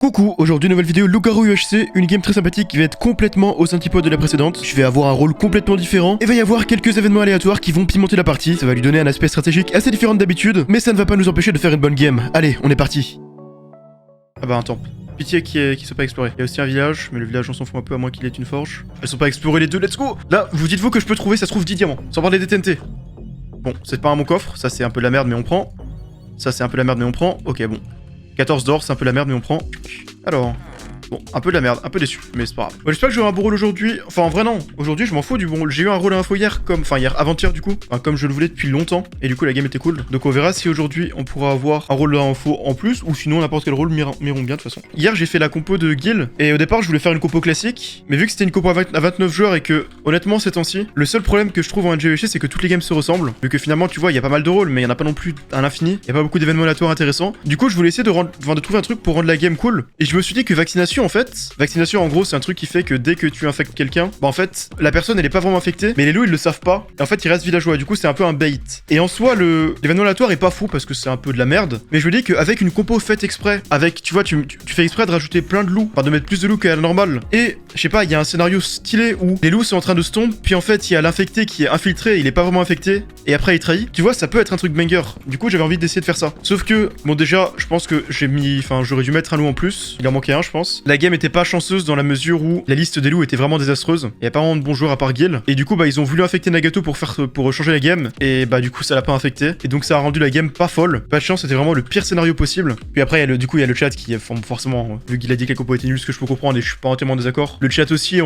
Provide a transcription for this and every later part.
Coucou, aujourd'hui nouvelle vidéo Loup-Garou UHC, une game très sympathique qui va être complètement aux antipodes de la précédente. Je vais avoir un rôle complètement différent et va y avoir quelques événements aléatoires qui vont pimenter la partie. Ça va lui donner un aspect stratégique assez différent d'habitude, mais ça ne va pas nous empêcher de faire une bonne game. Allez, on est parti. Ah bah un temple. Pitié qui soit pas exploré. Il y a aussi un village, mais le village on s'en fout un peu à moins qu'il ait une forge. Elles sont pas explorées les deux, let's go. Là, vous dites-vous que je peux trouver, ça se trouve 10 diamants, sans parler des TNT. Bon, c'est pas un mon coffre, ça c'est un peu de la merde mais on prend. Ça c'est un peu de la merde mais on prend, ok bon. 14 d'or, c'est un peu la merde, mais on prend. Alors, bon, un peu de la merde, un peu déçu, mais c'est pas grave. Bon, j'espère que j'aurai un bon rôle aujourd'hui. Enfin, en vrai, non. Aujourd'hui, je m'en fous du bon rôle. J'ai eu un rôle à info hier, avant-hier, du coup. Enfin, comme je le voulais depuis longtemps. Et du coup, la game était cool. Donc, on verra si aujourd'hui, on pourra avoir un rôle à info en plus, ou sinon, n'importe quel rôle m'iront bien, de toute façon. Hier, j'ai fait la compo de Gil. Et au départ, je voulais faire une compo classique. Mais vu que c'était une compo à 29 joueurs et que, honnêtement, ces temps-ci, le seul problème que je trouve en NGVC, c'est que toutes les games se ressemblent. Vu que finalement, tu vois, il y a pas mal de rôles, mais il y en a pas non plus à l'infini. Il y a pas beaucoup d'événements aléatoires intéressants. Du coup, je voulais essayer de trouver un truc pour rendre la game cool. Et je me suis dit que vaccination, en fait, en gros, c'est un truc qui fait que dès que tu infectes quelqu'un, bah en fait, la personne elle est pas vraiment infectée, mais les loups ils le savent pas. Et en fait, ils restent villageois. Du coup, c'est un peu un bait. Et en soi, l'événement aléatoire est pas fou parce que c'est un peu de la merde. Mais je me dis qu'avec une compo faite exprès, avec, tu vois, tu fais exprès de rajouter plein de loups, enfin de mettre plus de loups qu'à la normale. Et je sais pas, il y a un scénario stylé où les loups sont en train de se tomber, puis en fait, il y a l'infecté qui est infiltré, il est pas vraiment infecté, et après il trahit. Tu vois, ça peut être un truc banger. Du coup, j'avais envie d'essayer de faire ça. Sauf que, bon, déjà, je pense que j'aurais dû mettre un loup en plus. Il en manquait un, je pense. La game était pas chanceuse dans la mesure où la liste des loups était vraiment désastreuse. Il y a pas vraiment de bons joueurs à part Gil. Et du coup, bah, ils ont voulu infecter Nagato pour changer la game. Et bah, du coup, ça l'a pas infecté. Et donc, ça a rendu la game pas folle. Pas de chance, c'était vraiment le pire scénario possible. Puis après, il y a le chat qui, forcément, vu qu'il a dit que la compo était nulle, ce que je peux comprendre et je suis pas entièrement en désaccord. Le chat aussi,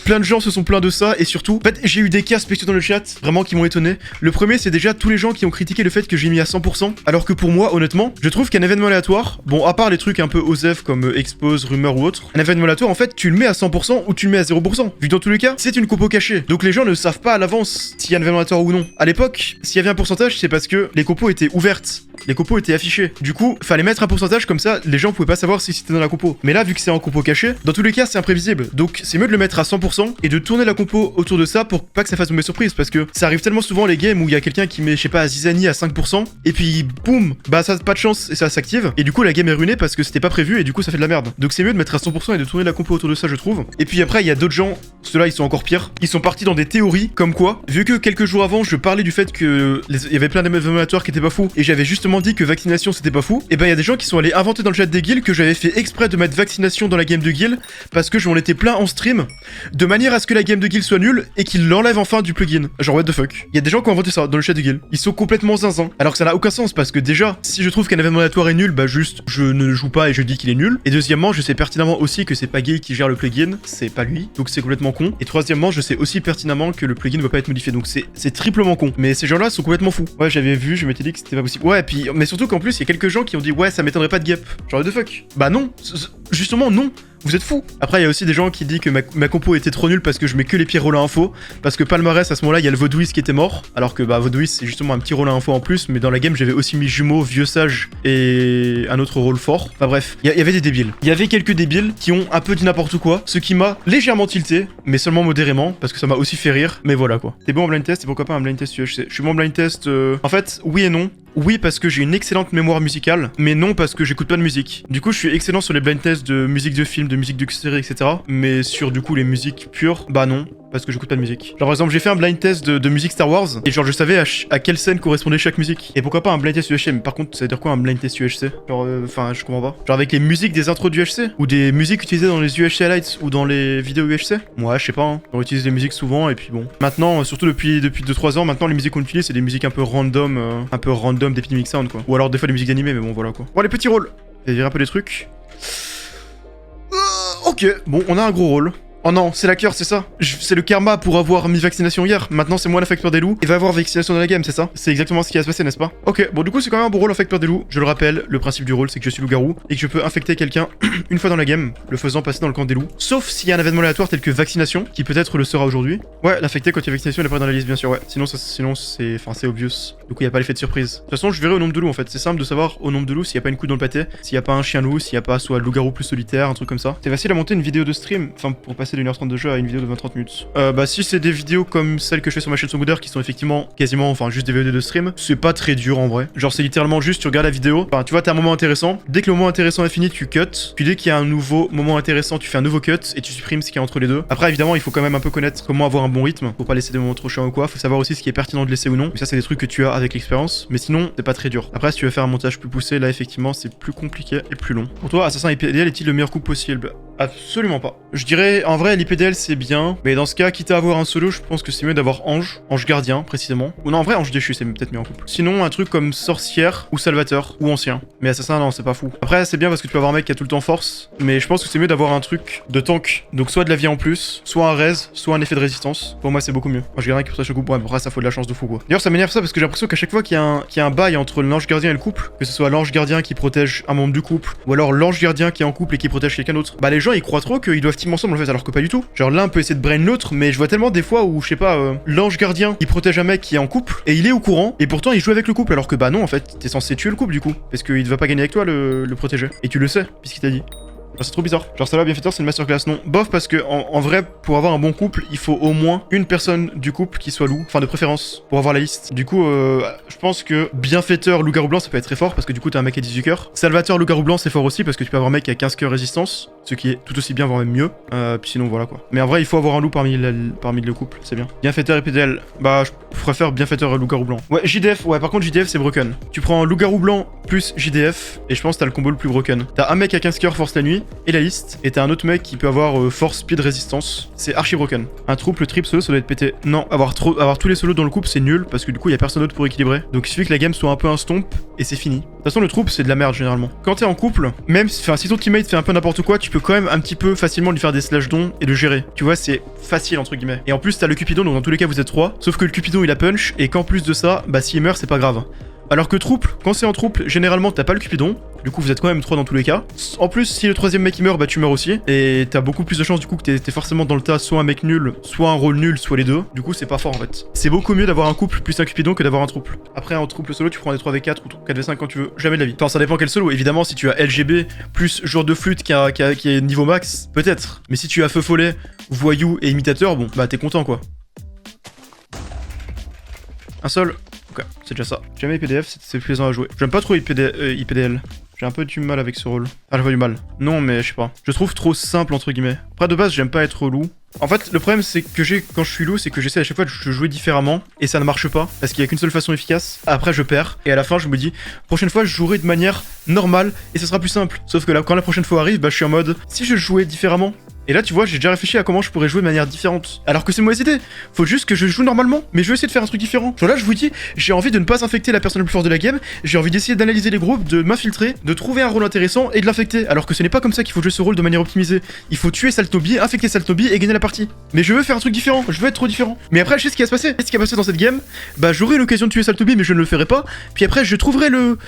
plein de gens se sont plaints de ça. Et surtout, en fait, j'ai eu des cas spéciaux dans le chat, vraiment qui m'ont étonné. Le premier, c'est déjà tous les gens qui ont critiqué le fait que j'ai mis à 100%. Alors que pour moi, honnêtement, je trouve qu'un événement aléatoire, bon, à part les trucs un peu OSEF comme Expose, Rumeur ou autre, un événement aléatoire, en fait, tu le mets à 100% ou tu le mets à 0%. Vu que dans tous les cas, c'est une compo cachée. Donc les gens ne savent pas à l'avance s'il y a un événement aléatoire ou non. À l'époque, s'il y avait un pourcentage, c'est parce que les compos étaient ouvertes. Les compos étaient affichés. Du coup, fallait mettre un pourcentage comme ça, les gens pouvaient pas savoir si c'était dans la compo. Mais là, vu que c'est en compo caché, dans tous les cas, c'est imprévisible. Donc c'est mieux de le mettre à 100% et de tourner la compo autour de ça pour pas que ça fasse une mauvaise surprise. Parce que ça arrive tellement souvent les games où il y a quelqu'un qui met, je sais pas, Zizani à 5% et puis boum, bah ça a pas de chance et ça s'active. Et du coup, la game est ruinée parce que c'était pas prévu et du coup, ça fait de la merde. Donc c'est mieux de mettre à 100% et de tourner la compo autour de ça, je trouve. Et puis après, il y a d'autres gens, ceux-là ils sont encore pires. Ils sont partis dans des théories comme quoi, vu que quelques jours avant, je parlais du fait que il y avait plein d'événements aléatoires qui étaient pas fous et j'avais justement dit que vaccination c'était pas fou, et ben il y a des gens qui sont allés inventer dans le chat des guilds que j'avais fait exprès de mettre vaccination dans la game de guild parce que je m'en étais plein en stream de manière à ce que la game de guild soit nulle et qu'il l'enlève enfin du plugin. Genre what the fuck. Il y a des gens qui ont inventé ça dans le chat de guild. Ils sont complètement zinzin. Alors que ça n'a aucun sens parce que déjà, si je trouve qu'un événement aléatoire est nul, bah juste je ne joue pas et je dis qu'il est nul. Et deuxièmement, je sais pertinemment aussi que c'est pas Gay qui gère le plugin, c'est pas lui, donc c'est complètement con. Et troisièmement, je sais aussi pertinemment que le plugin ne va pas être modifié, donc c'est triplement con. Mais ces gens-là sont complètement fous. Ouais, j'avais vu, je m'étais dit que c'était pas possible. Ouais, puis mais surtout qu'en plus, il y a quelques gens qui ont dit ouais, ça m'étonnerait pas de Gap. Genre what the fuck. Bah non, justement non. Vous êtes fous. Après, il y a aussi des gens qui disent que ma compo était trop nulle parce que je mets que les pires rôles à info. Parce que palmarès, à ce moment-là, il y a le Vaudouis qui était mort. Alors que bah, Vaudouis, c'est justement un petit rôle à info en plus. Mais dans la game, j'avais aussi mis Jumeau, Vieux Sage et un autre rôle fort. Enfin bref, il y avait des débiles. Il y avait quelques débiles qui ont un peu dit n'importe quoi. Ce qui m'a légèrement tilté, mais seulement modérément. Parce que ça m'a aussi fait rire. Mais voilà quoi. T'es bon en blind test et pourquoi pas un blind test UHC. Je suis bon en blind test. En fait, oui et non. Oui parce que j'ai une excellente mémoire musicale, mais non parce que j'écoute pas de musique. Du coup je suis excellent sur les blind tests de musique de film, de musique de série, etc. Mais sur du coup les musiques pures, bah non. Parce que j'écoute pas de musique. Genre par exemple j'ai fait un blind test de musique Star Wars et genre je savais à quelle scène correspondait chaque musique. Et pourquoi pas un blind test UHC. Mais par contre ça veut dire quoi un blind test UHC? Genre je comprends pas. Genre avec les musiques des intros du UHC? Ou des musiques utilisées dans les UHC Highlights ou dans les vidéos UHC? Ouais je sais pas hein. On utilise des musiques souvent et puis bon. Maintenant surtout depuis 2-3 ans maintenant les musiques qu'on utilise c'est des musiques un peu random d'Epidemic Sound quoi. Ou alors des fois des musiques d'animé mais bon voilà quoi. Bon les petits rôles. Je vais virer un peu des trucs. Ok bon on a un gros rôle. Oh non, c'est la cœur, c'est ça. C'est le karma pour avoir mis vaccination hier. Maintenant, c'est moi l'affecteur des loups. Et va avoir vaccination dans la game, c'est ça? C'est exactement ce qui va se passer, n'est-ce pas? Ok, bon, du coup, c'est quand même un bon rôle affecteur des loups. Je le rappelle, le principe du rôle, c'est que je suis loup-garou et que je peux infecter quelqu'un une fois dans la game, le faisant passer dans le camp des loups. Sauf s'il y a un événement aléatoire tel que vaccination, qui peut-être le sera aujourd'hui. Ouais, l'affecter quand il y a vaccination, il est pas dans la liste, bien sûr, ouais. Sinon, c'est obvious. Du coup, il n'y a pas l'effet de surprise. De toute façon, je verrai au nombre de loups en fait. C'est simple de savoir au nombre de loups s'il n'y a pas une couille dans le pâté, s'il n'y a pas un chien loup, s'il n'y a pas soit loup-garou plus solitaire, un truc comme ça. C'est facile à monter une vidéo de stream, enfin, pour passer d'1h30 de jeu à une vidéo de 20-30 minutes. Bah si c'est des vidéos comme celles que je fais sur ma chaîne Songoudeur qui sont effectivement quasiment, enfin juste des VOD de stream, c'est pas très dur en vrai. Genre c'est littéralement juste, tu regardes la vidéo, enfin tu vois t'as un moment intéressant, dès que le moment intéressant est fini tu cut, puis dès qu'il y a un nouveau moment intéressant tu fais un nouveau cut et tu supprimes ce qu'il y a entre les deux. Après évidemment il faut quand même un peu connaître comment avoir un bon rythme, pour pas laisser des moments trop chiants ou quoi, faut savoir aussi ce qui est pertinent de laisser ou non. Mais ça c'est des trucs que tu as avec l'expérience, mais sinon c'est pas très dur. Après si tu veux faire un montage plus poussé, là effectivement c'est plus compliqué et plus long. Pour toi, Assassin IPDL est-il le meilleur couple possible? Absolument pas. Je dirais, en vrai, l'IPDL c'est bien, mais dans ce cas, quitte à avoir un solo, je pense que c'est mieux d'avoir Ange gardien précisément. Ou non, en vrai, Ange déchu, c'est peut-être mieux en couple. Sinon, un truc comme Sorcière ou Salvateur ou Ancien. Mais Assassin, non, c'est pas fou. Après, c'est bien parce que tu peux avoir un mec qui a tout le temps force, mais je pense que c'est mieux d'avoir un truc de tank. Donc soit de la vie en plus, soit un res, soit un effet de résistance. Pour moi, c'est beaucoup mieux. Ange gardien qui protège le couple, ouais, après, ça faut de la chance de fou quoi. D'ailleurs, ça m'énerve ça parce que j'ai l'impression qu'à chaque fois qu'il y a un bail entre l'ange gardien et le couple, que ce soit l'ange gardien qui protège un membre du couple, ou alors l'ange gardien qui est en couple et qui protège quelqu'un d'autre, bah les gens ils croient trop qu'ils doivent team ensemble en fait, alors que pas du tout. Genre l'un peut essayer de brain l'autre, mais je vois tellement des fois où, je sais pas, l'ange gardien il protège un mec qui est en couple et il est au courant, et pourtant il joue avec le couple, alors que bah non en fait, t'es censé tuer le couple du coup, parce qu'il va pas gagner avec toi le protéger. Et tu le sais, puisqu'il t'a dit. Genre, c'est trop bizarre. Genre ça va, bienfaiteur c'est une masterclass. Non, bof, parce que en vrai, pour avoir un bon couple, il faut au moins une personne du couple qui soit loup, enfin de préférence, pour avoir la liste. Du coup, je pense que bienfaiteur loup-garou blanc ça peut être très fort, parce que du coup t'as un mec à 18 cœurs. Salvateur loup-garou blanc c'est fort aussi, parce que tu peux avoir un mec qui a 15 cœurs résistance, ce qui est tout aussi bien, voire même mieux. Puis sinon voilà quoi. Mais en vrai, il faut avoir un loup parmi le couple, c'est bien. Bienfaiteur et PDL, bah je préfère bienfaiteur et loup-garou blanc. Ouais, JDF, ouais, par contre JDF c'est broken. Tu prends loup-garou blanc plus JDF, et je pense que t'as le combo le plus broken. T'as un mec à 15 cœurs force la nuit, et la liste, et t'as un autre mec qui peut avoir force, speed, résistance. C'est archi broken. Un trouble, trip solo, ça doit être pété. Non, avoir tous les solos dans le couple, c'est nul, parce que du coup, il y a personne d'autre pour équilibrer. Donc il suffit que la game soit un peu un stomp, et c'est fini. De toute façon, le trouble, c'est de la merde généralement. Quand t'es en couple, même si ton teammate fait un peu n'importe quoi, tu peux quand même un petit peu facilement lui faire des slash dons et le gérer. Tu vois, c'est facile entre guillemets. Et en plus, t'as le Cupidon, donc dans tous les cas, vous êtes 3. Sauf que le Cupidon, il a punch, et qu'en plus de ça, bah s'il meurt, c'est pas grave. Alors que trouble, quand c'est en trouble, généralement t'as pas le Cupidon, du coup vous êtes quand même 3 dans tous les cas. En plus, si le troisième mec il meurt, bah tu meurs aussi, et t'as beaucoup plus de chances du coup que t'es forcément dans le tas, soit un mec nul, soit un rôle nul, soit les deux. Du coup c'est pas fort en fait. C'est beaucoup mieux d'avoir un couple plus un Cupidon que d'avoir un trouble. Après en trouble solo, tu prends des 3v4 ou 4v5 quand tu veux, jamais de la vie. Enfin ça dépend quel solo, évidemment si tu as LGB plus joueur de flûte qui est niveau max, peut-être. Mais si tu as feu follet, voyou et imitateur, bon bah t'es content quoi. Un seul. Ok, c'est déjà ça. Jamais IPDF, c'est plaisant à jouer. J'aime pas trop IPDL. J'ai un peu du mal avec ce rôle. Ah, j'ai pas du mal. Non, mais je sais pas. Je trouve trop simple, entre guillemets. Après, de base, j'aime pas être loup. En fait, le problème, c'est que quand je suis loup, c'est que j'essaie à chaque fois de jouer différemment, et ça ne marche pas, parce qu'il y a qu'une seule façon efficace. Après, je perds, et à la fin, je me dis, prochaine fois, je jouerai de manière normale, et ça sera plus simple. Sauf que là, quand la prochaine fois arrive, bah, je suis en mode, si je jouais différemment. Et là, tu vois, j'ai déjà réfléchi à comment je pourrais jouer de manière différente. Alors que c'est une mauvaise idée. Faut juste que je joue normalement, mais je vais essayer de faire un truc différent. Genre là, je vous dis, j'ai envie de ne pas infecter la personne la plus forte de la game, j'ai envie d'essayer d'analyser les groupes, de m'infiltrer, de trouver un rôle intéressant et de l'infecter. Alors que ce n'est pas comme ça qu'il faut jouer ce rôle de manière optimisée. Il faut tuer Saltobi, infecter Saltobi et gagner la partie. Mais je veux faire un truc différent, je veux être trop différent. Mais après, je sais ce qui va se passer. Ce qui va se passer dans cette game, bah j'aurai l'occasion de tuer Saltobi, mais je ne le ferai pas. Puis après, je trouverai le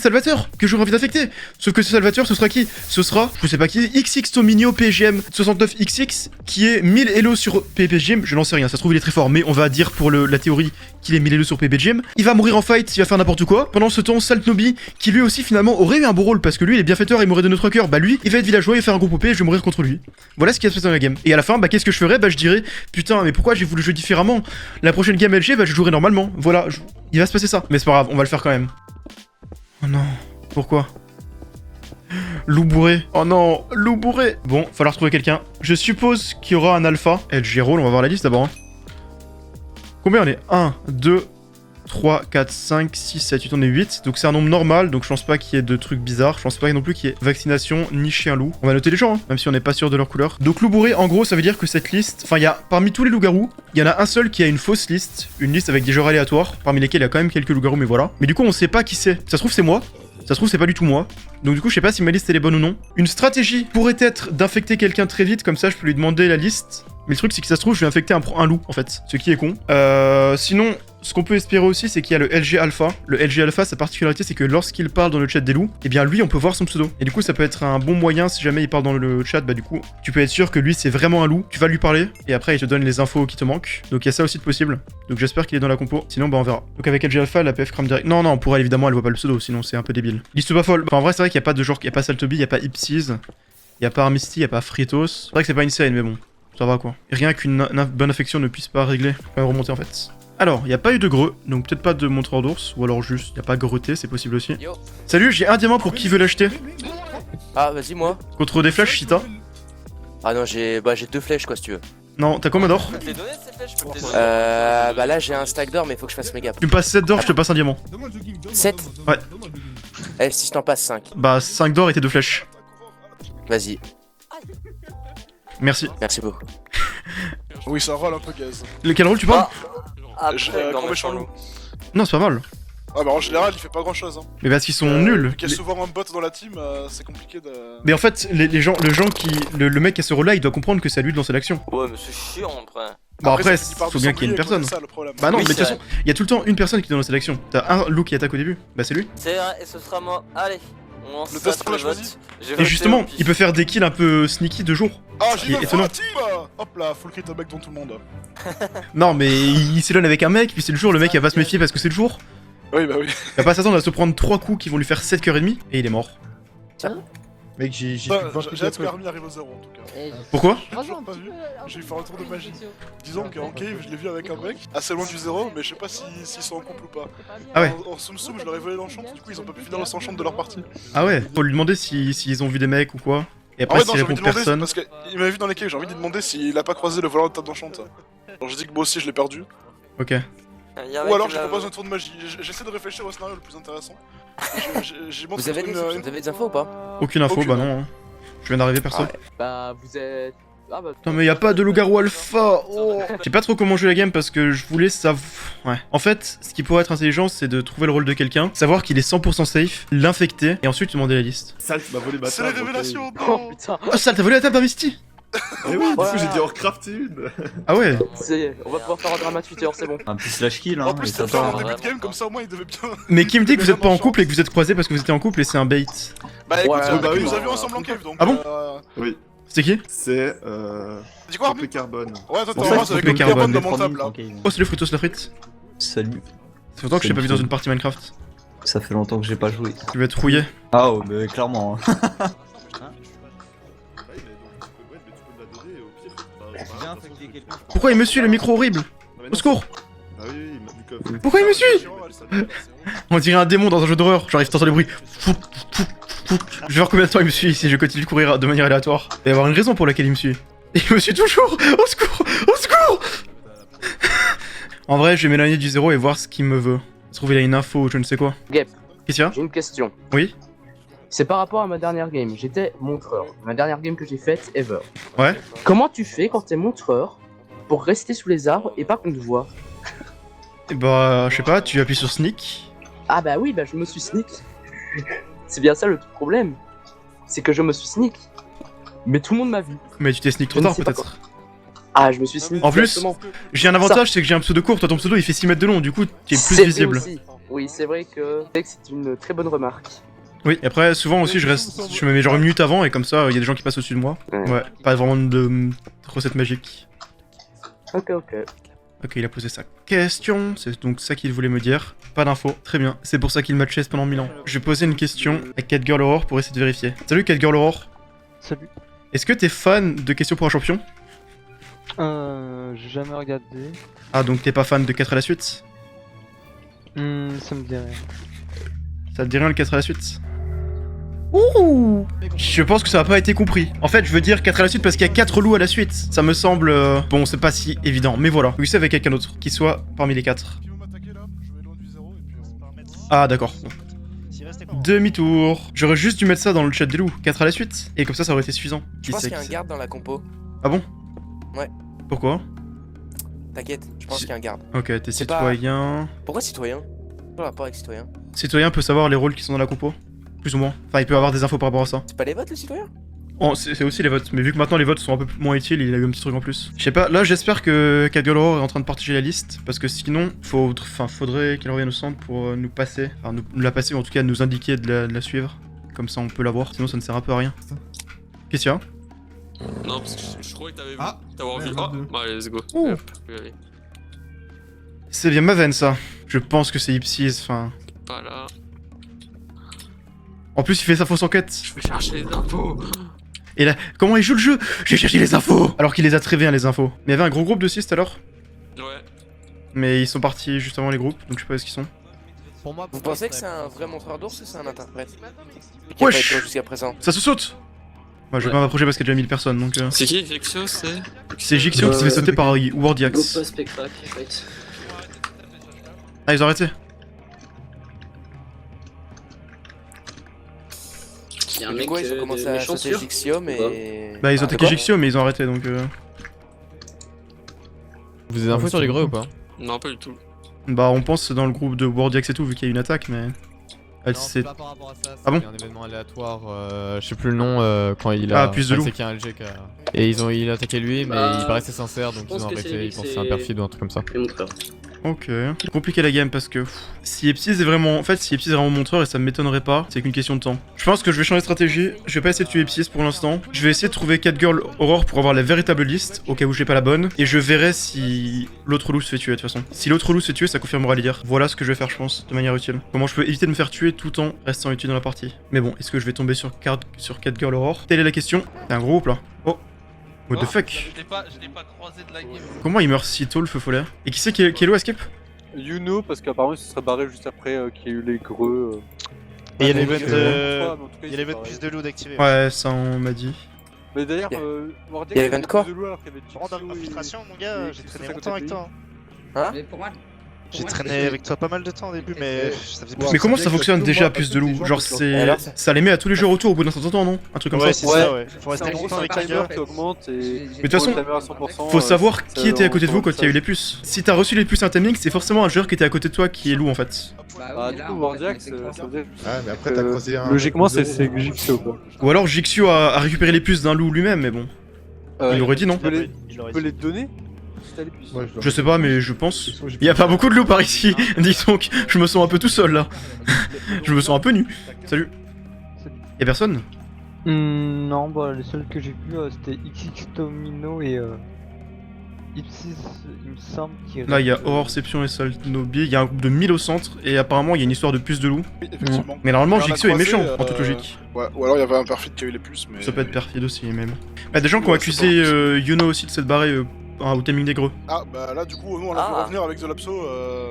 Salvateur que j'aurai envie d'affecter. Sauf que ce Salvateur, ce sera qui? Ce sera, je sais pas qui, XX Tominio PGM 69XX qui est 1000 Elo sur PPGM, je n'en sais rien, ça se trouve il est très fort, mais on va dire pour la théorie qu'il est 1000 Elo sur PPGM. Il va mourir en fight, il va faire n'importe quoi. Pendant ce temps, Saltnobi, qui lui aussi finalement aurait eu un beau rôle, parce que lui il est bienfaiteur, il m'aurait donné 3 cœurs, bah lui, il va être villageois, il va faire un groupe OP et je vais mourir contre lui. Voilà ce qui va se passer dans la game. Et à la fin, bah qu'est-ce que je ferais? Bah je dirais, putain, mais pourquoi j'ai voulu jouer différemment? La prochaine game LG, bah je jouerai normalement. Voilà, il va se passer ça. Mais c'est pas grave, on va le faire quand même. Oh non, pourquoi? Loup bourré. Oh non, loup bourré. Bon, falloir trouver quelqu'un. Je suppose qu'il y aura un alpha. LG rôle, on va voir la liste d'abord. Hein. Combien on est? 1, 2, 3, 4, 5, 6, 7, 8, on est 8. Donc c'est un nombre normal, donc je pense pas qu'il y ait de trucs bizarres. Je pense pas non plus qu'il y ait vaccination ni chien loup. On va noter les gens, hein, même si on n'est pas sûr de leur couleur. Donc loup bourré, en gros, ça veut dire que cette liste... Enfin, il y a parmi tous les loups-garous, il y en a un seul qui a une fausse liste. Une liste avec des joueurs aléatoires, parmi lesquels il y a quand même quelques loups-garous, mais voilà. Mais du coup, on sait pas qui c'est. Ça se trouve, c'est moi. Ça se trouve, c'est pas du tout moi. Donc du coup, je sais pas si ma liste elle est bonne ou non. Une stratégie pourrait être d'infecter quelqu'un très vite, comme ça je peux lui demander la liste. Mais le truc, c'est que ça se trouve, je vais infecter un loup, en fait. Ce qui est con. Sinon, ce qu'on peut espérer aussi, c'est qu'il y a le LG Alpha. Le LG Alpha, sa particularité, c'est que lorsqu'il parle dans le chat des loups, eh bien lui, on peut voir son pseudo. Et du coup, ça peut être un bon moyen, si jamais il parle dans le chat, bah du coup, tu peux être sûr que lui, c'est vraiment un loup. Tu vas lui parler, et après, il te donne les infos qui te manquent. Donc il y a ça aussi de possible. Donc j'espère qu'il est dans la compo. Sinon, bah on verra. Donc avec LG Alpha, la PF crame direct. Non, pour elle, évidemment, elle voit pas le pseudo, sinon c'est un peu débile. Liste pas folle. Enfin, en vrai, c'est vrai qu'il y a pas de genre, il y a pas Saltobi, il y a pas Ipsiz, il y a pas Armisty, il y a pas Fritos. C'est vrai que c'est pas insane, mais bon. Ça va quoi. Et rien qu'une bonne affection ne puisse pas régler. Pas remonter en fait. Alors, il n'y a pas eu de greux, donc peut-être pas de montreur d'ours, ou alors juste, il n'y a pas greuté, c'est possible aussi. Yo. Salut, j'ai un diamant pour qui veut l'acheter. Ah, vas-y, moi. Contre des flèches, si t'as. Ah non, j'ai 2 flèches, quoi, si tu veux. Non, t'as combien d'or? Je peux te les donner ces flèches, je peux te les donner. Bah là, j'ai un stack d'or, mais faut que je fasse mes gaps. Tu me passes 7 d'or, je te passe un diamant. 7. Ouais. Eh, si je t'en passe 5. Bah, 5 d'or et tes 2 flèches. Vas-y, Merci. merci beaucoup. Oui, ça rôle un peu gaz. Quel rôle tu parles? Ah, J'ai après, grand dans méchant mes loup. Non, c'est pas mal. Ah bah en général, il fait pas grand chose. Hein. Mais parce qu'ils sont nuls. Vu qu'il y a souvent un bot dans la team, c'est compliqué de. Mais en fait, le mec qui a ce rôle là, il doit comprendre que c'est à lui de lancer l'action. Ouais, mais c'est chiant après. Bon après, ça finit par faut bien qu'il y ait une s'embrouiller, personne. C'est ça le problème. Bah non, Oui, mais de toute c'est façon, il y a tout le temps une personne qui doit lancer l'action. T'as un loup qui attaque au début, bah c'est lui. C'est vrai, et ce sera moi. Allez, on lance Le ça test sur le flash, vote. vas-y. J'ai Et voté justement, au pif. il peut faire des kills un peu sneaky de jour. Ah, qui j'ai est une étonnant. team. Hop là, full crit un mec devant tout le monde. Non, mais il s'éloigne avec un mec, puis c'est le jour, le mec il va pas se méfier parce que c'est le jour. Oui, bah oui. Il va pas s'attendre à se prendre 3 coups qui vont lui faire 7 cœurs et demi, et il est mort. Mec, j'ai plus Bah, de 20 j'ai hâte que l'armée arrive au 0 en tout cas. Pourquoi? J'ai toujours pas vu. J'ai fait un tour de magie. Disons qu'en cave, je l'ai vu avec un mec, assez loin du 0, mais je sais pas s'ils sont en couple ou pas. Ah ouais. En soum soum, je leur ai volé l'enchant, du coup ils ont pas pu finir le enchant de leur partie. Ah ouais, faut lui demander s'ils ont vu des mecs ou quoi. Et Ah après, ouais, non, s'il j'ai envie répond de demander, personne. parce qu'il m'a vu dans les caves, j'ai envie de lui demander s'il a pas croisé le voleur de table d'enchant. Alors j'ai dit que moi aussi je l'ai perdu. Ok. Il y a un Ou mec alors qui je l'a- propose un tour de magie. J'essaie de réfléchir au scénario le plus intéressant. J'ai montré Vous avez des infos ou pas? Aucune info, Aucune. bah non. Hein. Je viens d'arriver perso. Ah ouais. Bah, vous êtes. Ah bah. Non mais y a pas de loup-garou alpha. Oh. Je sais pas trop comment jouer la game parce que je voulais savoir. Ouais. En fait, ce qui pourrait être intelligent, c'est de trouver le rôle de quelqu'un, savoir qu'il est 100% safe, l'infecter et ensuite demander la liste. Sale, tu m'as volé ma C'est les table, révélations, ok. Oh non. putain! Oh sale, t'as volé la table à Misty? Eh oui, du coup Ouais. j'ai dû en crafter une. Ah ouais. On va pouvoir faire un drama Twitter, c'est bon. Un petit slash kill, hein. En plus, et c'est ça pas part. en début de game, comme ça au moins il devait bien. Mais qui me dit que vous êtes pas en Bien couple et que vous êtes croisés parce que vous étiez en couple et c'est un bait? Bah écoute, Ouais, bah il oui. nous a vu ensemble en cave donc. Ah bon Oui, C'est qui? c'est Dis quoi, Couple Armin? carbone. Ouais, toi t'es Pour en ça, face il avec faut le que carbone Carbone de mon table là. Oh, c'est le fritos la frite. Salut. Ça fait longtemps que je t'ai pas vu dans une partie Minecraft. Ça fait longtemps que j'ai pas joué. Tu vas être rouillé. Ah oh, mais clairement. Hein. Pourquoi il me suit le micro horrible? Au secours! Ah oui, oui, du coffre. Pourquoi il me suit? On dirait un démon dans un jeu d'horreur. J'arrive, t'entends les bruits. Je vais voir combien de temps il me suit si je continue de courir de manière aléatoire. Il va y avoir une raison pour laquelle il me suit. Il me suit toujours. Au secours! Au secours! En vrai, je vais m'éloigner du zéro et voir ce qu'il me veut. Ça se trouve, il a une info ou je ne sais quoi. Gap, Qu'est-ce qu'il y a? j'ai une question. Oui? C'est par rapport à ma dernière game. J'étais montreur. Ma dernière game que j'ai faite, ever. Ouais? Comment tu fais quand t'es montreur pour rester sous les arbres et pas qu'on te voit? Et bah, je sais pas, tu appuies sur sneak. Ah bah oui, bah je me suis sneak. C'est bien ça le problème. C'est que je me suis sneak. Mais tout le monde m'a vu. Mais tu t'es sneak trop Je ne tard sais pas peut-être. Ah, je me suis sneak. En plus, directement. J'ai un avantage, c'est que j'ai un pseudo court. Toi, ton pseudo il fait 6 mètres de long, du coup, tu es plus C'est vrai visible. aussi. Oui, c'est vrai que c'est une très bonne remarque. Oui, et après, souvent aussi, je me mets genre une minute avant et comme ça, il y a des gens qui passent au-dessus de moi. Ouais. Ouais, pas vraiment de recette magique. Ok, ok. Ok, il a posé sa question, c'est donc ça qu'il voulait me dire. Pas d'infos, très bien. C'est pour ça qu'il m'a chase pendant 1000 ans. Je vais poser une question à Catgirl Aurore pour essayer de vérifier. Salut Catgirl Aurore. Salut. Est-ce que t'es fan de questions pour un champion? J'ai jamais regardé. Ah, donc t'es pas fan de 4 à la suite? Ça me dit rien. Ça te dit rien le 4 à la suite? Ouh! Je pense que ça n'a pas été compris. En fait, je veux dire 4 à la suite parce qu'il y a 4 loups à la suite. Ça me semble... Bon, c'est pas si évident, mais voilà. Oui, c'est avec quelqu'un d'autre, qui soit parmi les 4. Qui veut m'attaquer là? Je vais loin du 0 et puis on va remettre. Ah, d'accord. Demi-tour. J'aurais juste dû mettre ça dans le chat des loups. 4 à la suite. Et comme ça aurait été suffisant. Je Qui pense c'est, qu'il y a qui un c'est garde dans la compo. Ah bon? Ouais. Pourquoi? T'inquiète, je pense Si- qu'il y a un garde. Ok, t'es C'est pas- citoyen... Pourquoi citoyen? Quel rapport avec citoyen? Citoyen peut savoir les rôles qui sont dans la compo? Plus ou moins. Enfin, il peut avoir des infos par rapport à ça. C'est pas les votes le citoyen? Oh, c'est aussi les votes, mais vu que maintenant les votes sont un peu moins utiles, il a eu un petit truc en plus. Je sais pas, là j'espère que Catgirl Aurore est en train de partager la liste, parce que sinon, faudrait qu'elle revienne au centre pour nous passer, enfin nous la passer, ou en tout cas nous indiquer de la suivre. Comme ça on peut la voir, sinon ça ne sert un peu à rien. Qu'est-ce qu'il y a? Non, parce que je croyais que t'avais vu. Ah, T'avoir vu. ouais, Oh, 22. bah allez, let's go. Ouh. Hop, oui, allez. C'est bien ma veine ça. Je pense que c'est Ipsis, enfin... Pas là. En plus il fait sa fausse enquête. Je vais chercher les infos. Et là, comment il joue le jeu? J'ai cherché les infos. Alors qu'il les a très bien les infos. Mais il y avait un gros groupe de 6 tout à l'heure. Ouais. Mais ils sont partis juste avant les groupes, donc je sais pas où est-ce qu'ils sont. Pour moi, Vous pensez que c'est un vrai montreur d'ours ou c'est un interprète? Qui a Wesh. pas été jusqu'à présent. Ça se saute. Moi je vais pas m'approcher parce qu'il y a déjà 1000 personnes donc. C'est qui Vexio, c'est C'est Jixio qui s'est fait sauter par Wardiax. Ah ils ont arrêté. Du coup, ils ont commencé à sauter Jixio, mais. Bah ils ont attaqué Jixio mais ils ont arrêté donc. vous avez des infos sur les greux ou pas? Non, pas du tout. Bah on pense que c'est dans le groupe de Wardiax et tout vu qu'il y a eu une attaque mais. Elle Non, c'est. c'est pas par rapport à ça, Ah bon c'est un événement aléatoire, je sais plus le nom, quand il a... Ah, plus de loup. C'est qu'il y a un LG qui a... Et il a attaqué lui, mais il paraissait sincère, donc ils ont arrêté, ils pensaient que c'est un perfide ou un truc comme ça. Ok. C'est compliqué la game parce que si Epsis est vraiment. En fait, si Epsis est vraiment montreur et ça m'étonnerait pas, c'est qu'une question de temps. Je pense que je vais changer de stratégie. Je vais pas essayer de tuer Epsis pour l'instant. Je vais essayer de trouver Catgirl Aurore pour avoir la véritable liste, au cas où j'ai pas la bonne. Et je verrai si l'autre loup se fait tuer de toute façon. Si l'autre loup se fait tuer, ça confirmera l'IR. Voilà ce que je vais faire, je pense, de manière utile. Comment je peux éviter de me faire tuer tout en restant utile dans la partie. Mais bon, est-ce que je vais tomber sur Catgirl Aurore? Telle est la question. C'est un gros groupe là. Oh. What the fuck? Je l'ai pas croisé de la game. Comment il meurt si tôt le feu follet? Et qui c'est qui est low à skip? Yuno, parce qu'apparemment il se serait barré juste après qu'il y a eu les greux. Et il y a donc, l'event il y a l'event plus de loup d'activer. Ouais, ça on m'a dit. Mais d'ailleurs, Il y a l'event quoi? Rendre infiltration, mon gars, j'ai traîné longtemps avec toi. Hein? J'ai traîné avec toi pas mal de temps au début, mais ça faisait plus. Mais comment ça fonctionne déjà plus de loup? Genre c'est. Ça les met à tous les joueurs autour au bout d'un certain temps, non? Un truc comme Ouais, ça? c'est ça, ouais. Faut rester longtemps avec quelqu'un. qui augmente et. Mais de toute façon, faut savoir qui était à côté de vous quand il y a eu les puces. Si t'as reçu les puces un timing, c'est forcément un joueur qui était à côté de toi qui est loup en fait. Ah, du coup, Wardiax, ça veut dire. Ah, mais après, t'as croisé un. Logiquement, c'est Jixio quoi. Ou alors Jixio a récupéré les puces d'un loup lui-même, mais bon. Il aurait dit non. Tu peux les donner? Je sais pas, mais je pense. Il y a pas beaucoup de loups par ici. Dis donc, je me sens un peu tout seul là. Je me sens un peu nu. Salut. Y'a personne? Non, bah les seuls que j'ai vus c'était XX Tomino et Ipsis, il me semble qu'il Là, il y a Aurorception et Saltnobi. Il y a un groupe de 1000 au centre et apparemment il y a une histoire de puces de loup. Oui, effectivement. Mais normalement, Il y en a Jixio est croisé, méchant en toute logique. Ouais, ou alors il y avait un perfide qui a eu les puces, mais. Ça peut être perfide aussi, même. Bah, des gens qui ont Ouais, accusé Yuno aussi de s'être barré au timing des greux. Ah, bah là, du coup, nous on l'a vu revenir avec The Lapso.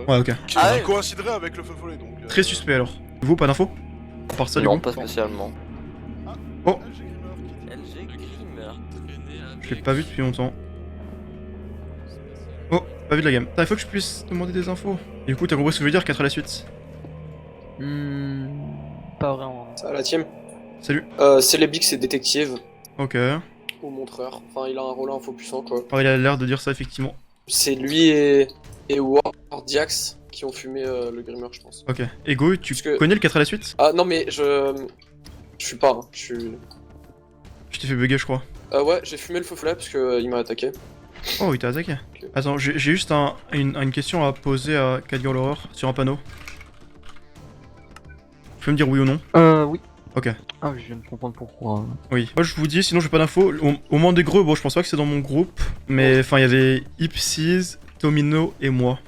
Ouais, ok. Qui Ah ouais. coïnciderait avec le feu follet donc. Très suspect alors. Vous, pas d'infos? À part ça, du Non, coup. pas spécialement. Oh, LG Grim. je l'ai pas vu depuis longtemps. Oh, pas vu de la game. Il faut que je puisse demander des infos. Et du coup, t'as compris ce que je veux dire, 4 à la suite. Pas vraiment. Ça va la team? Salut. Célébix c'est détective Ok. ou montreur. Enfin, il a un rôle info puissant quoi. Oh, il a l'air de dire ça, effectivement. C'est lui et Wardiax qui ont fumé le Grimmer, je pense. Ok. Ego, tu Parce que- connais le 4 à la suite? Ah non, mais je suis pas, hein. Je suis. Je t'ai fait bugger, je crois. Ouais, j'ai fumé le feu follet parce que il m'a attaqué. Oh, il t'a attaqué. Ok. Attends, j'ai juste une question à poser à Catgirl Aurore sur un panneau. Tu peux me dire oui ou non? Oui. Ok. Ah, je viens de comprendre pourquoi. Oui. Moi je vous dis, sinon j'ai pas d'infos. Au moins des greux, bon je pense pas que c'est dans mon groupe. Mais enfin il y avait Ipsis, Tomino et moi.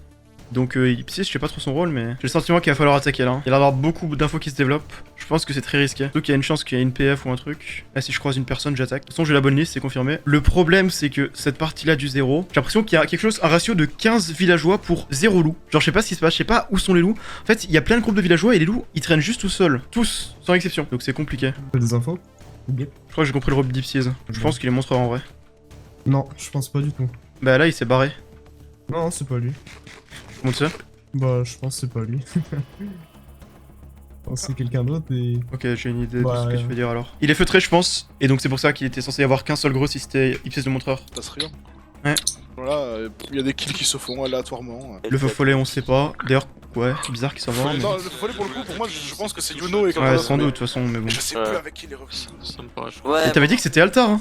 Donc Ipsis, je sais pas trop son rôle, mais j'ai le sentiment qu'il va falloir attaquer là. Il va y avoir beaucoup d'infos qui se développent. Je pense que c'est très risqué. Surtout qu'il y a une chance qu'il y ait une PF ou un truc. Là, si je croise une personne, j'attaque. De toute façon, j'ai la bonne liste, c'est confirmé. Le problème, c'est que cette partie-là du 0, j'ai l'impression qu'il y a quelque chose, un ratio de 15 villageois pour 0 loup. Genre, je sais pas ce qui se passe, je sais pas où sont les loups. En fait, il y a plein de groupes de villageois et les loups, ils traînent juste tout seuls. Tous, sans exception. Donc c'est compliqué. Des infos? Je crois que j'ai compris le rôle d'Ipsis. Je pense qu'il est montreur en vrai. Non, je pense pas du tout. Bah là, il s'est barré. Non, c'est pas lui. Comment tu sais? Bah, je pense que c'est pas lui. Je pense que c'est quelqu'un d'autre et... Ok, j'ai une idée de ce que tu veux dire alors. Il est feutré, je pense, et donc c'est pour ça qu'il était censé y avoir qu'un seul gros si c'était Ipsis le montreur. Ça se rien. Ouais. Voilà, il y a des kills qui se font aléatoirement. Le feu follet, on sait pas. D'ailleurs, ouais, bizarre qu'il s'en va. Non, le feu follet pour le coup, pour moi, je pense que c'est Yuno et quelqu'un Ouais, d'autre, sans mais- doute, de toute façon, mais bon. Je sais plus avec qui il est revenu. Ça me paraît chaud. Ouais. Et t'avais dit que c'était Altar, hein?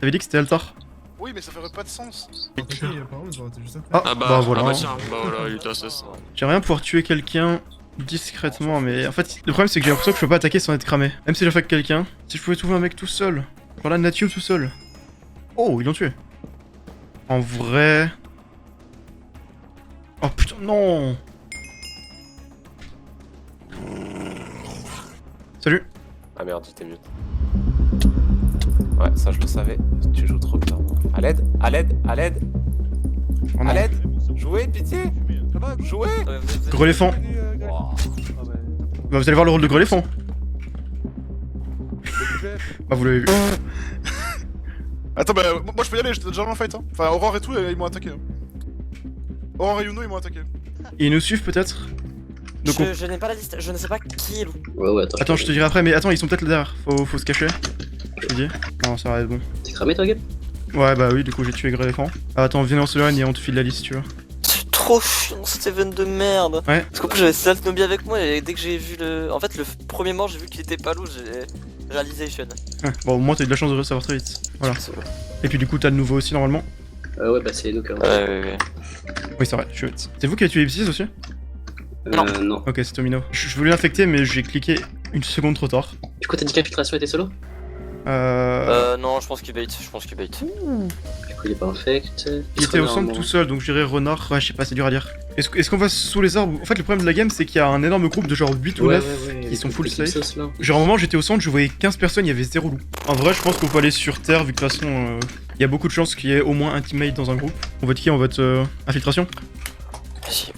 T'avais dit que c'était Altar. Oui, mais ça ferait pas de sens. Apparemment, ils ont arrêté juste après. Ah, bah voilà. Ah bah tiens, bah voilà, il était assassin. J'aimerais bien pouvoir tuer quelqu'un discrètement, mais en fait, le problème c'est que j'ai l'impression que je peux pas attaquer sans être cramé. Même si je fais quelqu'un, si je pouvais trouver un mec tout seul. Voilà, Natio tout seul. Oh, ils l'ont tué. En vrai. Oh putain, non! Salut! Ah merde, j'étais mute. Ouais, ça je le savais. Tu joues trop bien. À l'aide, à l'aide, à l'aide. Oh non. À l'aide. Jouez, pitié. Jouez. Greléphant. Bah, vous allez voir le rôle de Greléphant. Bah, vous l'avez vu. Attends, bah, moi je peux y aller, j'étais déjà dans le fight. Hein. Enfin, Aurore et tout, ils m'ont attaqué. Hein. Aurore et Yuno, ils m'ont attaqué. Et ils nous suivent peut-être. Donc on... Je n'ai pas la liste, je ne sais pas qui est loup. Ouais, Attends, je te dirai après, mais attends, ils sont peut-être là derrière. Faut se cacher. Je te dis. Non, ça va être bon. T'es cramé toi, Gab? Ouais, bah oui, du coup j'ai tué Greléphant. Ah, attends, viens en Solane et on te file la liste si tu veux. C'est trop chiant cet event de merde. Ouais. Parce qu'en plus j'avais Saltnobi avec moi et dès que j'ai vu le. En fait, le premier mort, j'ai vu qu'il était pas loup, j'ai. Realization. Ouais, bon, au moins t'as eu de la chance de le savoir très vite. Voilà. Et puis du coup, t'as le nouveau aussi normalement. Ouais, bah c'est Enoch. Ouais. Oui, c'est vrai, je suis bête. C'est vous qui avez tué Ipsis aussi? Non. Ok, c'est Tomino. Je voulais l'infecter, mais j'ai cliqué une seconde trop tard. Du coup, t'as dit qu'Infiltration était solo? Non, je pense qu'il bait. Du coup, il est pas infect. Il était au centre tout seul, donc je dirais renard. Ouais, je sais pas, c'est dur à dire. Est-ce qu'on va sous les arbres? En fait, le problème de la game, c'est qu'il y a un énorme groupe de genre 8 ou 9 qui sont full safe. Genre, à un moment, j'étais au centre, je voyais 15 personnes, il y avait 0 loup. En vrai, je pense qu'on peut aller sur terre, vu que de toute façon, il y a beaucoup de chances qu'il y ait au moins un teammate dans un groupe. On vote qui? On vote infiltration? Vas-y.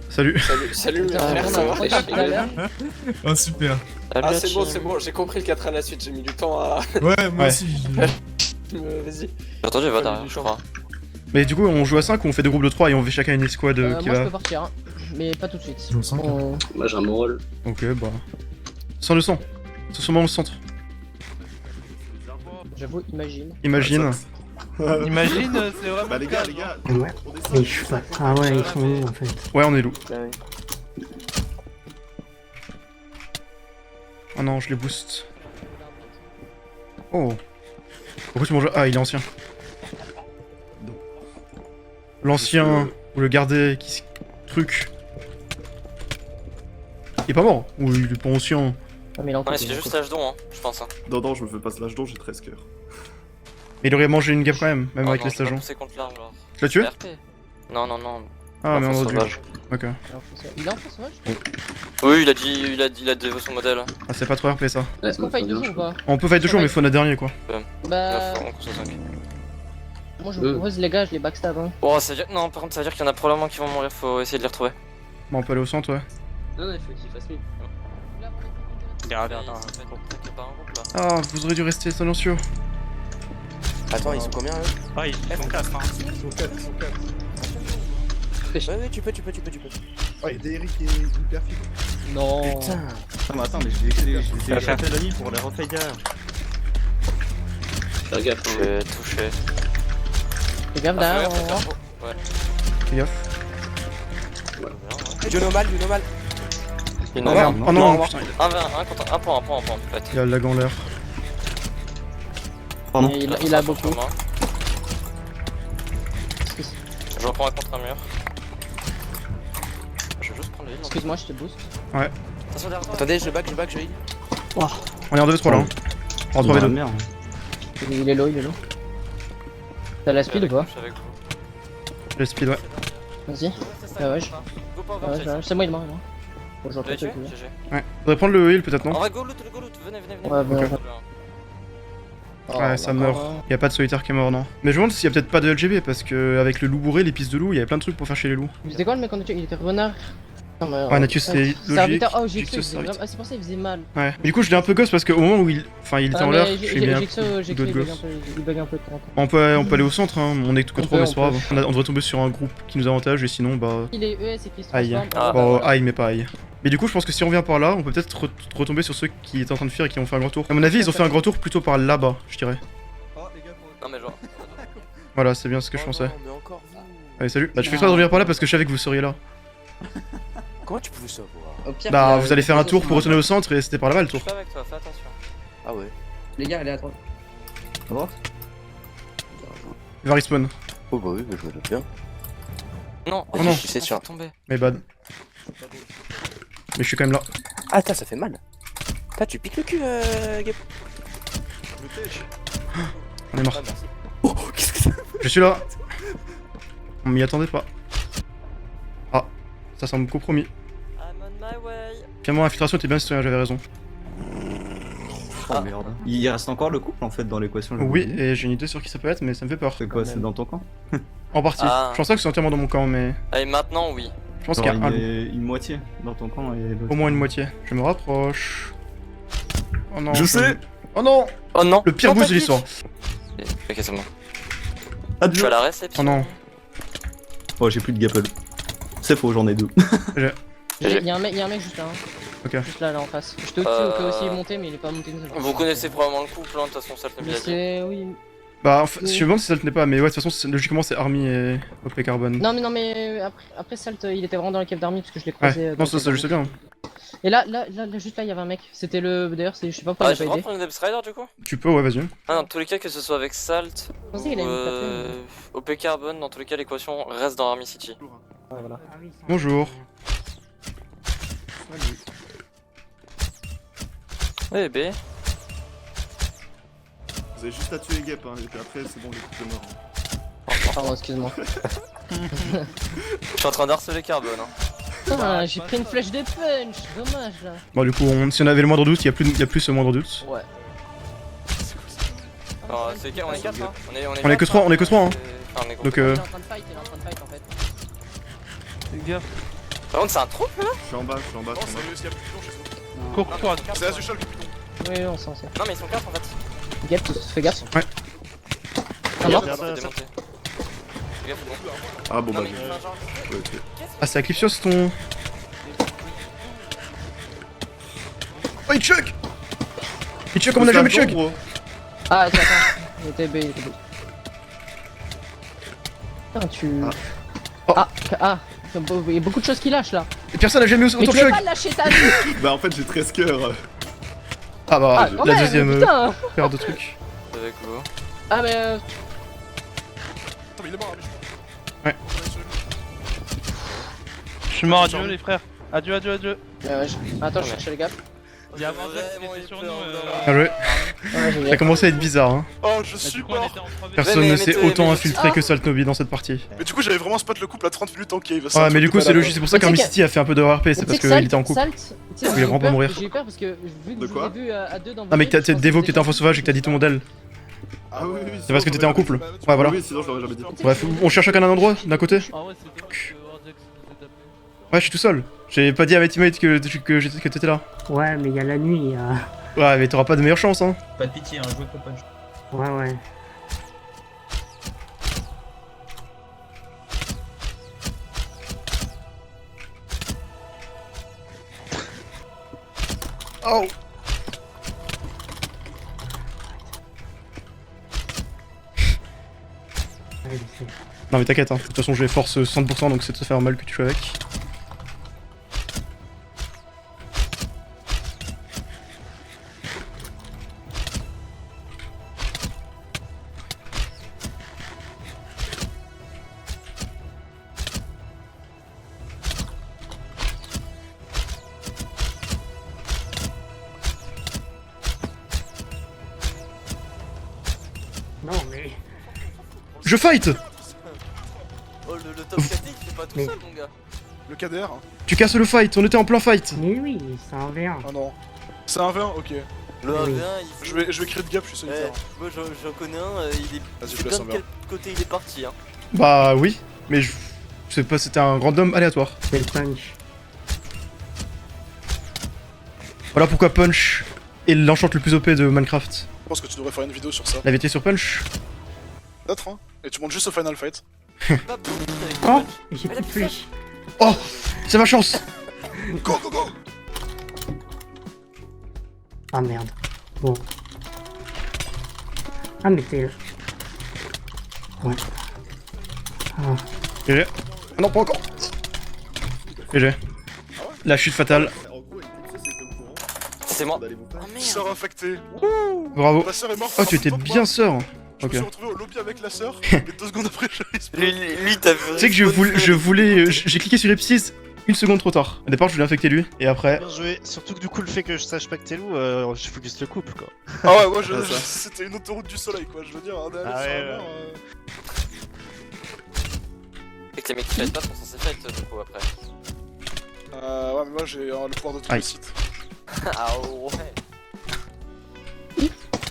Salut. Salut, ça va? Oh, super. Ah, c'est bon, j'ai compris le 4 à la suite, j'ai mis du temps à. Ouais, moi aussi. Vas-y. J'ai entendu, va derrière, je crois. Mais du coup, on joue à 5 ou on fait des groupes de 3 et on fait chacun une escouade qui moi va. je peux partir, hein. Mais pas tout de suite. Je me sens Moi j'ai un mon rôle. Ok, bah. 100 200. C'est sûrement le centre. J'avoue, imagine. Imagine. Imagine, c'est vraiment. Bah les gars, Ouais. Mais je suis pas. Ah ouais, ils sont où en fait? Ouais, on est loup. Bah oui. Oh non, je les booste. Oh. Pourquoi tu manges? Ah, il est ancien. L'ancien, ou le gardé, qui... Truc. Il est pas mort? Ou il est pas ancien? Ah, mais Ouais, c'est juste l'âge don, hein, je pense. Hein. Non, je me fais pas ce lâche don, j'ai 13 cœurs. Mais il aurait mangé une gap quand même, même avec les stagions. C'est contre l'arbre, genre. Tu l'as tué? Non. Ah, mais on aurait dû. sauvage. Ok. Il est en face sauvage? Oui, il a dévo son modèle. Ah, c'est pas trop RP ça. Est-ce qu'on fight 2 jours ou pas? On peut fight 2 jours, mais faut notre dernier quoi. Bah. Moi je vous propose les gars, je les backstab hein. Oh, ça veut dire. Non, par contre, ça veut dire qu'il y en a probablement qui vont mourir, faut essayer de les retrouver. Bon, on peut aller au centre, ouais. Non, il faut qu'il fasse mieux. Ah, vous aurez dû rester silencieux. Attends, ils sont combien eux? Ah, ils sont 4, hein. Ils sont 4. Ouais, tu peux. Oh, y'a Derrick qui est hyper fit. Non. Putain. Non, mais attends, mais je l'ai fait la nuit pour les refaire derrière. Fais gaffe, Je vais toucher. Fais gaffe derrière, Ouais. Fais gaffe. Du normal. Oh non, putain. Un point, en fait. Il a le lag en l'air. Pardon. Il a beaucoup. Je reprends un contre un mur. Je vais juste prendre le heal. Excuse-moi, je te boost. Ouais. Attendez, je back, je heal. On est en 2v3 là. Hein. En 3v2. Merde. Il est low. T'as la speed ou pas? J'ai le speed, ouais. Vas-y. Ah ouais, c'est moi, il est mort. Bon, je l'ai tué. Ouais. Faudrait prendre le heal peut-être, non? En vrai, go loot, venez. Ouais, bon. Ouais, ça meurt. Y'a pas de solitaire qui est mort, non. Mais je me demande s'il y a peut-être pas de LGB parce que avec le loup bourré, les pistes de loup, il y avait plein de trucs pour faire chez les loups. C'était quoi le mec qu'on a tué? Il était renard. Ouais, Natius c'est logique. Oh, j'ai Jigsaw, tué, ah, c'est pour ça qu'il faisait mal. Ouais. Mais du coup, je l'ai un peu gosse parce qu'au moment où il était en l'air, je suis bien. Il bug un peu. On peut aller au centre, hein. On est que 3, mais c'est pas grave. On devrait tomber sur un groupe qui nous avantage et sinon, bah. Il est ES et qui se aïe. Bon, aïe, mais pas aïe. Mais du coup, je pense que si on vient par là, on peut peut-être retomber sur ceux qui étaient en train de fuir et qui ont fait un grand tour. À mon avis, ils ont fait un grand tour plutôt par là-bas, je dirais. Non, mais genre. Voilà, c'est bien ce que je pensais. Allez, salut. Bah, je fais exprès de revenir par là parce que je savais que vous seriez là. Comment tu pouvais savoir? Bah, vous allez faire un tour pour retourner au centre et c'était par là-bas le tour. Je suis avec toi, fais attention. Ah ouais. Les gars, allez à droite. À droite? Il va respawn. Oh bah oui, bah je vois bien. Non, oh non, c'est sûr. Mais bad. Mais je suis quand même là. Ah, ça fait mal. Tu piques le cul, Gap. On est mort. Oh, qu'est-ce que ça? Je suis là. On m'y attendait pas. Ah, ça semble compromis. I'm on my way. Finalement, l'infiltration était bien citoyen, j'avais raison. Oh merde. Il reste encore le couple en fait dans l'équation. Oui, et j'ai une idée sur qui ça peut être, mais ça me fait peur. C'est quoi, c'est dans ton camp? En partie. Ah. Je pense pas que c'est entièrement dans mon camp, mais Allez, maintenant, oui. je pense qu'il y a un loup. une moitié dans ton camp et l'autre. Au moins une moitié. Je me rapproche. Oh non. Je sais. Oh non. Oh non. Le pire boost de l'histoire. Ok, c'est bon. Ah, Je suis à la réception. Oh non. Oh, j'ai plus de gapple. C'est faux, j'en ai 2. Il y a un mec juste là. Hein. Ok. Juste là en face. J'étais au-dessus au cas où s'il est monté, mais il est pas monté une seule fois. Vous connaissez probablement le couple, hein, de toute façon, ça le Mais bien dit. c'est. Oui. Bah, en fait, je me demande si ça le tenait pas, mais ouais, de toute façon, logiquement, c'est Army et OP Carbone. Non, mais après Salt, il était vraiment dans l'équipe d'Army parce que je l'ai Ouais, croisé. non, ça, je sais bien. Et là, juste là, il y avait un mec. C'était le. D'ailleurs, je sais pas pourquoi Ah, il a je vais pas aidé. prendre une Depth Rider du coup. Tu peux, ouais, vas-y. Ah, dans tous les cas, que ce soit avec Salt ou pensais qu'il avait une OP Carbone, dans tous les cas, l'équation reste dans Army City. Ouais, voilà. Bonjour. Ouais, B. Vous avez juste à tuer Gap, hein, et puis après c'est bon, le couple est mort. Pardon, excuse-moi. Je suis en train d'harceler Carbone. Hein. Putain, j'ai pris une flèche de punch. Dommage là. Bon, du coup, si on avait le moindre doute, il y a plus ce moindre doute. Ouais. Alors, on est 4 hein. On est que 3, on est que 3 hein. Enfin, on est Donc Il est en train de fight, en fait. Fais gaffe. Par contre, c'est un troupe là. Je suis en bas, je suis en bas. Non, c'est eux, il y a plus de pions chez eux. Cours-toi. C'est Azuchal qui est piton. Oui, on s'en sait. Non, mais ils sont 4 en fait. Gap, fais gaffe. Ouais. Ah mort. Fais gaffe, c'est bon. Ah bon, Non, bah mais j'ai. il fait un genre. Ouais, ok. Ah, c'est Eclipsios ton. Oh, il chug. Il chug comme on a jamais chug. Ah, attends. Il était B, Putain, tu. Ah, il y a beaucoup de choses qui lâchent là. Et personne n'a jamais eu Mais autant tu de veux chug. pas lâcher ta vie. Bah en fait j'ai 13 cœurs. Ah bah, quand la même, deuxième putain. paire de trucs. Avec vous. Ah, mais. Attends, mais il est mort, hein, Ouais. Je suis mort, adieu les frères. Adieu. Attends, je cherche les gars. Il y a Vandal qui était sur nous. Ah ouais. Ouais, Ça a commencé à être bizarre hein. Oh, je suis mort. Personne ne s'est autant infiltré que Saltnobi dans cette partie. Mais du coup, j'avais vraiment spot le couple à 30 minutes en cave. Ouais, mais du coup, c'est logique, c'est pour ça qu'Army City a fait un peu de RP, c'est parce qu'il était en couple. Il voulait vraiment pas mourir. J'ai eu peur parce que vu que je vous ai vu à deux dans Ah, mais t'as Devo qui était en faux sauvage et que t'as dit tout le monde elle. Ah oui, C'est parce que t'étais en couple. Ouais, voilà. Oui, sinon je l'aurais jamais dit. Bref, on cherche chacun un endroit, d'un côté. Ah ouais, c'est dommage que Wardex nous ait tapé. Ouais, je suis tout seul. J'ai pas dit à mes teammates que t'étais là. Ouais, mais il y a la nuit. Ouais, mais t'auras pas de meilleure chance hein. Pas de pitié, hein, jouez pour punch. Ouais. Oh. Non mais t'inquiète hein, de toute façon j'ai force 100% donc c'est de se faire mal que tu joues avec. Non mais. Je fight. Oh, le top 4 il est pas tout seul, mon gars. Le KDR. Tu casses le fight, on était en plein fight. Mais oui, c'est un V1. Ah non. C'est un 20, ok. Le 1v1, il Je vais créer de gap, je suis solitaire. Moi j'en connais un, il est. Vas-y, je C'est laisse bien en de quel côté il est parti, hein. Bah oui, mais je sais pas, c'était un random aléatoire. C'est le punch. Voilà pourquoi Punch est l'enchant le plus OP de Minecraft. Je pense que tu devrais faire une vidéo sur ça. La vérité sur Punch. Peut-être, hein. Et tu montes juste au final fight. Oh, j'ai plus de flèche. Oh, c'est ma chance. Go, go, go. Ah merde. Bon. Ah mais t'es là. Ouais. Ah. GG. Ah non, pas encore. GG. La chute fatale. C'est moi. Sœur infectée. Bravo. Ta sœur est morte. Oh, tu étais bien sœur. Je me Ok. suis retrouvé au lobby avec la sœur, et 2 secondes après, j'avais Lui, t'as vu. Tu sais que j'ai cliqué sur Epsis une seconde trop tard. Au départ, je voulais infecter lui, et après. Bien joué, surtout que du coup, le fait que je sache pas que t'es loup, je focus le couple quoi. Ah ouais, moi c'était une autoroute du soleil quoi, je veux dire, on est allé Ah sur ouais, la mer, Et que les mecs qui fight pas sont censés fight du coup après. Ouais, mais moi j'ai le pouvoir de tous Aïe. les sites. Ah ouais.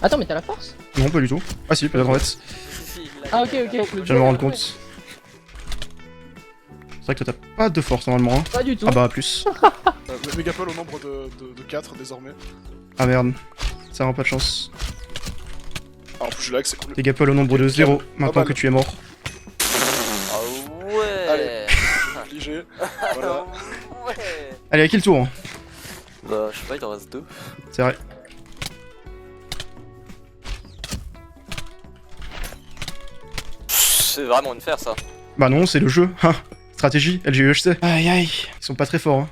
Attends, mais t'as la force? Non, pas du tout. Ah si, peut-être en fait. Ah, ok, ok. Je viens de me rendre compte. C'est vrai que toi t'as pas de force normalement. Hein. Pas du tout. Ah bah plus. Le Mégapole au nombre de 4 désormais. Ah merde. Ça rend pas de chance. Ah, en plus je lag, c'est cool. Mégapole au nombre de 0 maintenant que tu es mort. Ah ouais. Allez, obligé. Voilà. Ouais. Allez, à qui le tour hein? Bah je sais pas, il en reste 2. C'est vrai. C'est vraiment une faire ça. Bah non, c'est le jeu. Hein. Stratégie, LGUHC. Aïe aïe. Ils sont pas très forts hein.